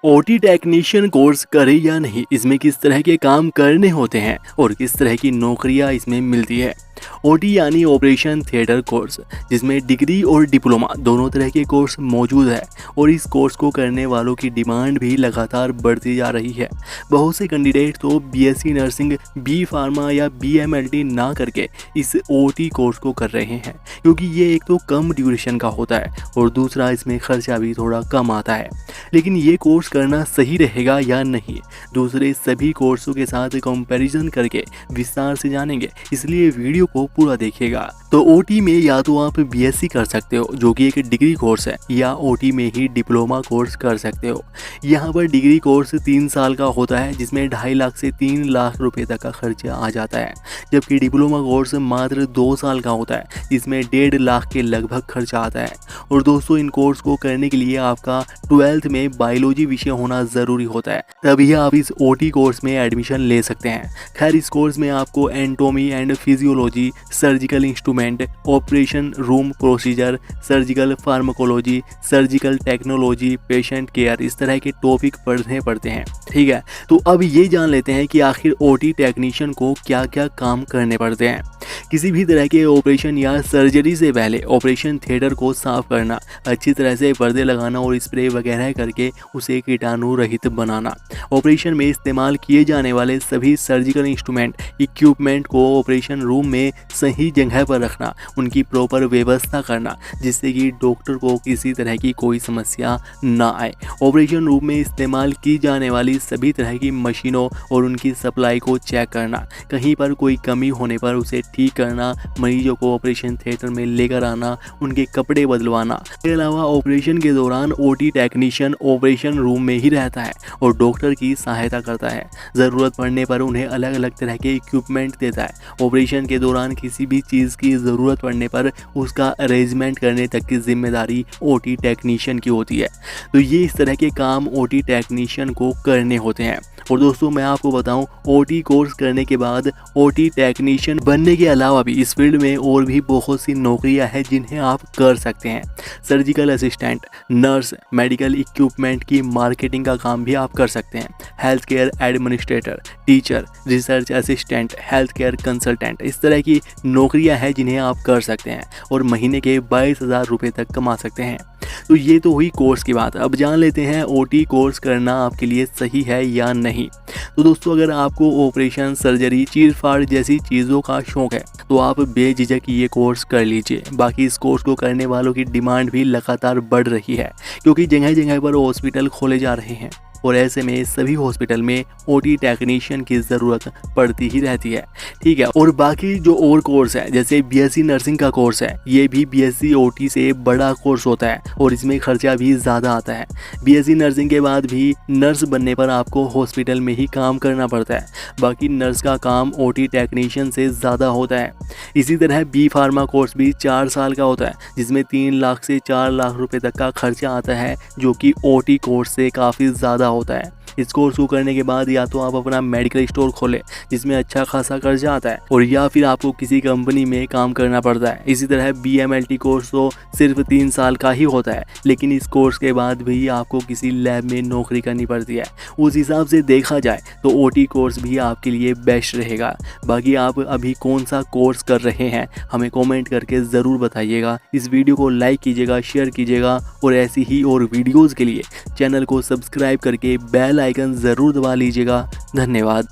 OT technician course करें या नहीं, इसमें किस तरह के काम करने होते हैं और किस तरह की नौकरियां इसमें मिलती है। ओटी यानी ऑपरेशन थिएटर कोर्स, जिसमें डिग्री और डिप्लोमा दोनों तरह के कोर्स मौजूद है और इस कोर्स को करने वालों की डिमांड भी लगातार बढ़ती जा रही है। बहुत से कैंडिडेट तो बीएससी नर्सिंग, बी फार्मा या बीएमएलटी ना करके इस ओटी कोर्स को कर रहे हैं, क्योंकि ये एक तो कम ड्यूरेशन का होता है और दूसरा इसमें खर्चा भी थोड़ा कम आता है। लेकिन ये कोर्स करना सही रहेगा या नहीं, दूसरे सभी कोर्सों के साथ कंपैरिजन करके विस्तार से जानेंगे, इसलिए वीडियो को पूरा देखिएगा। तो ओटी में या तो आप बीएससी कर सकते हो, जो कि एक डिग्री कोर्स है, या ओटी में ही डिप्लोमा कोर्स कर सकते हो। यहाँ पर डिग्री कोर्स 3 साल का होता है, जिसमें 2.5 लाख से 3 लाख रुपए तक का खर्चा आ जाता है, जबकि डिप्लोमा कोर्स मात्र 2 साल का होता है, जिसमें 1.5 लाख के लगभग खर्चा आता है। और दोस्तों, इन कोर्स को करने के लिए आपका 12th में बायोलॉजी विषय होना ज़रूरी होता है, तभी आप इस ओटी कोर्स में एडमिशन ले सकते हैं। खैर, इस कोर्स में आपको anatomy and physiology, surgical instrument, operation room procedure, surgical pharmacology, surgical technology, patient care, इस तरह के टॉपिक पढ़ने पड़ते हैं। ठीक है, तो अब ये जान लेते हैं कि आखिर ओटी टेक्नीशियन को क्या क्या काम करने पड़ते हैं। किसी भी तरह के ऑपरेशन या सर्जरी से पहले ऑपरेशन थिएटर को साफ करना, अच्छी तरह से पर्दे लगाना और स्प्रे वगैरह करके उसे कीटाणु रहित बनाना। ऑपरेशन में इस्तेमाल किए जाने वाले सभी सर्जिकल इंस्ट्रूमेंट, इक्विपमेंट को ऑपरेशन रूम में सही जगह पर रखना, उनकी प्रॉपर व्यवस्था करना, जिससे कि डॉक्टर को किसी तरह की कोई समस्या ना आए। ऑपरेशन रूम में इस्तेमाल की जाने वाली सभी तरह की मशीनों और उनकी सप्लाई को चेक करना, कहीं पर कोई कमी होने पर उसे ठीक करना, मरीजों को ऑपरेशन थिएटर में लेकर आना, उनके कपड़े बदलवाना। इसके अलावा ऑपरेशन के दौरान ओटी टेक्नीशियन ऑपरेशन रूम में ही रहता है और डॉक्टर की सहायता करता है। ज़रूरत पड़ने पर उन्हें अलग अलग तरह के इक्विपमेंट देता है। ऑपरेशन के दौरान किसी भी चीज़ की ज़रूरत पड़ने पर उसका अरेंजमेंट करने तक की जिम्मेदारी ओटी टेक्नीशियन की होती है। तो ये इस तरह के काम ओटी टेक्नीशियन को करने होते हैं। और दोस्तों, मैं आपको बताऊं, ओटी कोर्स करने के बाद ओटी टेक्नीशियन बनने के अलावा भी इस फील्ड में और भी बहुत सी नौकरियां हैं जिन्हें आप कर सकते हैं। Surgical assistant, nurse, medical equipment की मार्केटिंग का काम भी आप कर सकते हैं। Health care administrator, teacher, research assistant, health care consultant, इस तरह की नौकरियां हैं जिन्हें आप कर सकते हैं और महीने के 22,000 रुपये तक कमा सकते हैं। तो ये तो हुई कोर्स की बात। अब जान लेते हैं ओटी कोर्स करना आपके लिए सही है या नहीं। तो दोस्तों, अगर आपको ऑपरेशन, सर्जरी, चीर-फाड़ जैसी चीज़ों का शौक़ है तो आप बेझिझक ये कोर्स कर लीजिए। बाकी इस कोर्स को करने वालों की डिमांड भी लगातार बढ़ रही है, क्योंकि जगह जगह पर हॉस्पिटल खोले जा रहे हैं और ऐसे में सभी हॉस्पिटल में ओटी टेक्नीशियन की ज़रूरत पड़ती ही रहती है। ठीक है, और बाकी जो और कोर्स है, जैसे बीएससी नर्सिंग का कोर्स है, ये भी बीएससी ओटी से बड़ा कोर्स होता है और इसमें खर्चा भी ज़्यादा आता है। बीएससी नर्सिंग के बाद भी नर्स बनने पर आपको हॉस्पिटल में ही काम करना पड़ता है। बाकी नर्स का काम ओटी टेक्नीशियन से ज़्यादा होता है। इसी तरह बी फार्मा कोर्स भी 4 साल का होता है, जिसमें 3 लाख से 4 लाख रुपए तक का खर्चा आता है, जो कि ओटी कोर्स से काफ़ी ज़्यादा होता है। इस कोर्स को करने के बाद या तो आप अपना मेडिकल स्टोर खोलें, जिसमें अच्छा खासा खर्चा आता है, और या फिर आपको किसी कंपनी में काम करना पड़ता है। इसी तरह बीएमएलटी कोर्स तो सिर्फ 3 साल का ही होता है, लेकिन इस कोर्स के बाद भी आपको किसी लैब में नौकरी करनी पड़ती है। उस हिसाब से देखा जाए तो ओटी कोर्स भी आपके लिए बेस्ट रहेगा। बाकी आप अभी कौन सा कोर्स कर रहे हैं, हमें कॉमेंट करके ज़रूर बताइएगा। इस वीडियो को लाइक कीजिएगा, शेयर कीजिएगा और ऐसी ही और वीडियोज़ के लिए चैनल को सब्सक्राइब करके बेल आइकन ज़रूर दबा लीजिएगा। धन्यवाद।